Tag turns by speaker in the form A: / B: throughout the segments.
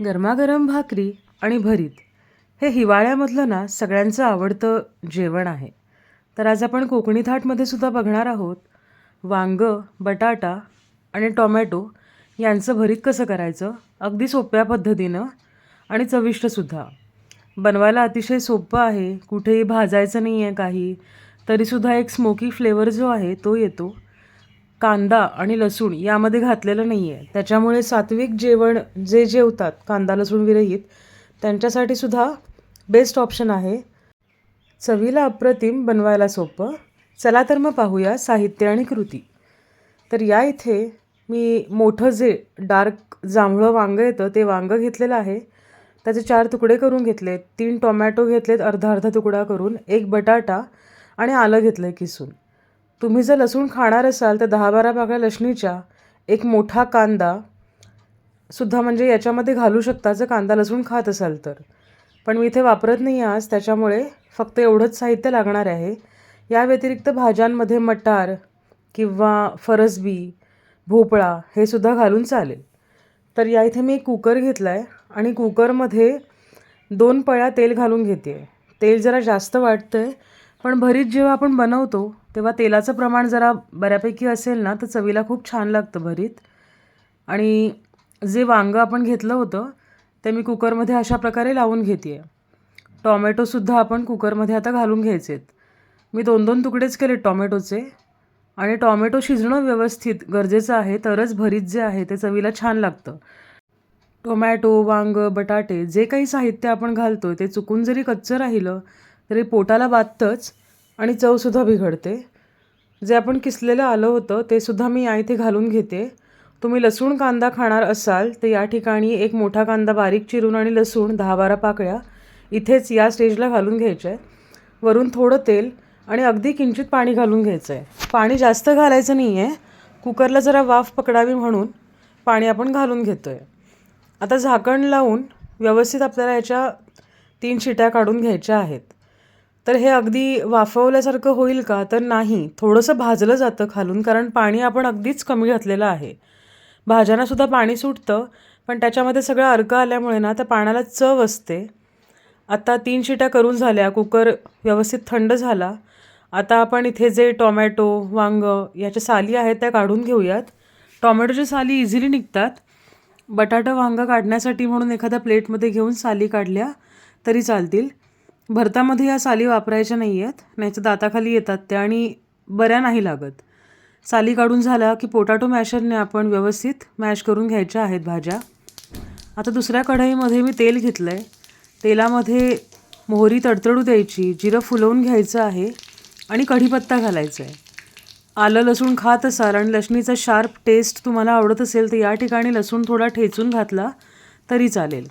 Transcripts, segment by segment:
A: गरमागरम भाकरी आणि भरीत हे हिवाळ्यामधलं ना सगळ्यांचं आवडतं जेवण आहे. तर आज आपण कोकणी थाटमध्ये सुद्धा बघणार आहोत वांगं, बटाटा आणि टोमॅटो यांचं भरीत कसं करायचं, अगदी सोप्या पद्धतीनं आणि चविष्टसुद्धा. बनवायला अतिशय सोपं आहे, कुठेही भाजायचं नाही आहे काही, तरीसुद्धा एक स्मोकी फ्लेवर जो आहे तो येतो. कांदा आणि लसूण यामध्ये घातलेलं नाही आहे, त्याच्यामुळे सात्विक जेवण जे जेवतात कांदा लसूण विरहित त्यांच्यासाठी सुद्धा बेस्ट ऑप्शन आहे. चवीला अप्रतिम, बनवायला सोपं. चला तर मग पाहूया साहित्य आणि कृती. तर या इथे मी मोठं जे डार्क जांभळं वांगं येतं ते वांगं घेतलेलं आहे. त्याचे 4 तुकडे करून घेतलेत. 3 टोमॅटो घेतलेत अर्धा अर्धा तुकडा करून, 1 बटाटा आणि आलं घेतलं आहे किसून. तुम्ही जर लसूण खाणार असाल तर 10-12 पाकळ्या लसणीच्या, एक मोठा कांदा सुद्धा म्हणजे याच्यामध्ये घालू शकता जर कांदा लसूण खात असाल तर. पण मी इथे वापरत नाही आज, त्याच्यामुळे फक्त एवढंच साहित्य लागणार आहे. या व्यतिरिक्त भाज्यांमध्ये मटार किंवा फरसबी, भोपळा हे सुद्धा घालून चालेल. तर या इथे मी एक कुकर घेतला आहे आणि कुकरमध्ये 2 पळ्या तेल घालून घेते आहे. तेल जरा जास्त वाटतं आहे, पण भरीत जेव्हा आपण बनवतो तेव्हा तेलाचं प्रमाण जरा बऱ्यापैकी असेल ना तर चवीला खूप छान लागतं भरीत. आणि जे वांगं आपण घेतलं होतं ते मी कुकरमध्ये अशा प्रकारे लावून घेते आहे. टॉमॅटोसुद्धा आपण कुकरमध्ये आता घालून घ्यायचे आहेत. मी 2-2 तुकडेच केले टॉमॅटोचे. आणि टॉमॅटो शिजणं व्यवस्थित गरजेचं आहे, तरच भरीत जे आहे ते चवीला छान लागतं. टोमॅटो, वांगं, बटाटे जे काही साहित्य आपण घालतो ते चुकून जरी कच्चं राहिलं तरी पोटाला बाधतंच आणि चवसुद्धा बिघडते. जे आपण किसलेलं आलं होतं ते सुद्धा मी या इथे घालून घेते. तुम्ही लसूण कांदा खाणार असाल तर या ठिकाणी एक मोठा कांदा बारीक चिरून आणि लसूण 10-12 पाकळ्या इथेच या स्टेजला घालून घ्यायचे आहे. वरून थोडं तेल आणि अगदी किंचित पाणी घालून घ्यायचं आहे. पाणी जास्त घालायचं नाही आहे, कुकरला जरा वाफ पकडावी म्हणून पाणी आपण घालून घेतो आहे. आता झाकण लावून व्यवस्थित आपल्याला याच्या 3 शिट्या काढून घ्यायच्या आहेत. तर हे अगदी वाफवल्यासारखं होईल का, तर नाही, थोडंसं भाजलं जातं खालून, कारण पाणी आपण अगदीच कमी घातलेलं आहे. भाज्यांनासुद्धा पाणी सुटतं, पण त्याच्यामध्ये सगळं अर्क आल्यामुळे ना त्या पाण्याला चव असते. आता 3 शिट्या करून झाल्या, कुकर व्यवस्थित थंड झाला. आता आपण इथे जे टोमॅटो, वांगं याच्या साली आहेत त्या काढून घेऊयात. टोमॅटोच्या साली इझिली निघतात. बटाटा वांगं काढण्यासाठी म्हणून एखाद्या प्लेटमध्ये घेऊन साली काढल्या तरी चालतील. भरतामध्ये या साली वापरायच्या नाही आहेत, नाहीतर दाताखाली येतात त्या आणि बऱ्या नाही लागत. साली काढून झाल्या की पोटॅटो मॅशरने आपण व्यवस्थित मॅश करून घ्यायच्या आहेत भाज्या. आता दुसऱ्या कढईमध्ये मी तेल घेतलं आहे. तेलामध्ये मोहरी तडतडू द्यायची, जिरं फुलवून घ्यायचं आहे आणि कढीपत्ता घालायचा आहे. आलं लसूण खात असाल आणि लसणीचा शार्प टेस्ट तुम्हाला आवडत असेल तर या ठिकाणी लसूण थोडा ठेचून घातला तरी चालेल.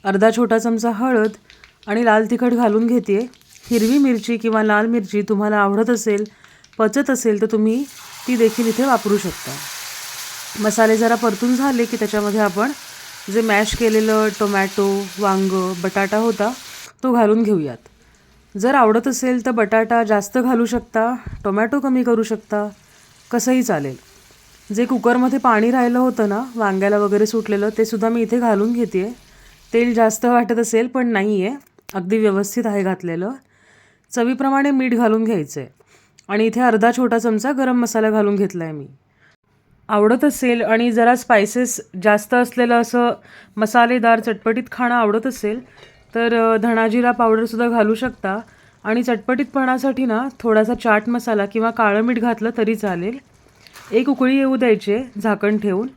A: अर्धा छोटा चमचा हळद आणि लाल तिखट घालून घेते आहे. हिरवी मिरची किंवा लाल मिरची तुम्हाला आवडत असेल, पचत असेल तर तुम्ही ती देखील इथे वापरू शकता. मसाले जरा परतून झाले की त्याच्यामध्ये आपण जे मॅश केलेलं टोमॅटो, वांगं, बटाटा होता तो घालून घेऊयात. जर आवडत असेल तर बटाटा जास्त घालू शकता, टोमॅटो कमी करू शकता, कसंही चालेल. जे कुकरमध्ये पाणी राहिलं होतं ना वांग्याला वगैरे सुटलेलं ते सुद्धा मी इथे घालून घेते आहे. तेल जास्त वाटत असेल पण नाही आहे, अगदी व्यवस्थित आहे घातलेलं. चवीप्रमाणे मीठ घालून घ्यायचं आहे आणि इथे अर्धा छोटा चमचा गरम मसाला घालून घेतला आहे मी. आवडत असेल आणि जरा स्पायसेस जास्त असलेलं असं मसालेदार चटपटीत खाणं आवडत असेल तर धणाजिरा पावडरसुद्धा घालू शकता. आणि चटपटीतपणासाठी ना थोडासा चाट मसाला किंवा काळं मीठ घातलं तरी चालेल. एक उकळी येऊ द्यायची झाकण ठेवून.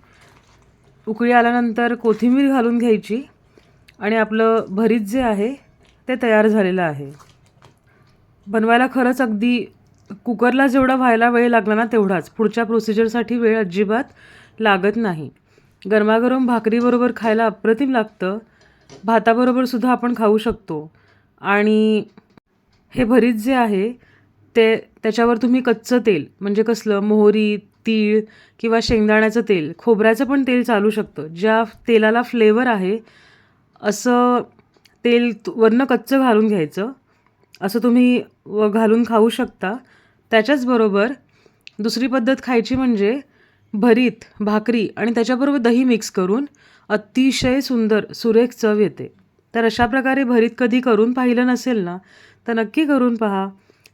A: उकळी आल्यानंतर कोथिंबीर घालून घ्यायची आणि आपलं भरीत जे आहे ते तयार झालेलं आहे. बनवायला खरंच अगदी कुकरला जेवढा व्हायला वेळ लागला ना तेवढाच, पुढच्या प्रोसिजरसाठी वेळ अजिबात लागत नाही. गरमागरम भाकरीबरोबर खायला अप्रतिम लागतं. भाताबरोबर सुद्धा आपण खाऊ शकतो. आणि हे भरीत जे आहे ते त्याच्यावर तुम्ही कच्चं तेल म्हणजे कसलं, मोहरी, तीळ किंवा शेंगदाण्याचं तेल, खोबऱ्याचं पण तेल चालू शकतं. ज्या तेलाला फ्लेवर आहे असं तेल वरनं कच्चं घालून घ्यायचं. असं तुम्ही घालून खाऊ शकता. त्याच्याचबरोबर दुसरी पद्धत खायची म्हणजे भरीत, भाकरी आणि त्याच्याबरोबर दही मिक्स करून अतिशय सुंदर सुरेख चव येते. तर अशा प्रकारे भरीत कधी करून पाहिलं नसेल ना, तर नक्की करून पहा.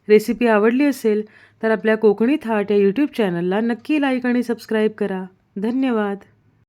A: रेसिपी आवडली असेल तर आपल्या कोकणी थाट या यूट्यूब चॅनलला नक्की लाईक आणि सबस्क्राईब करा. धन्यवाद.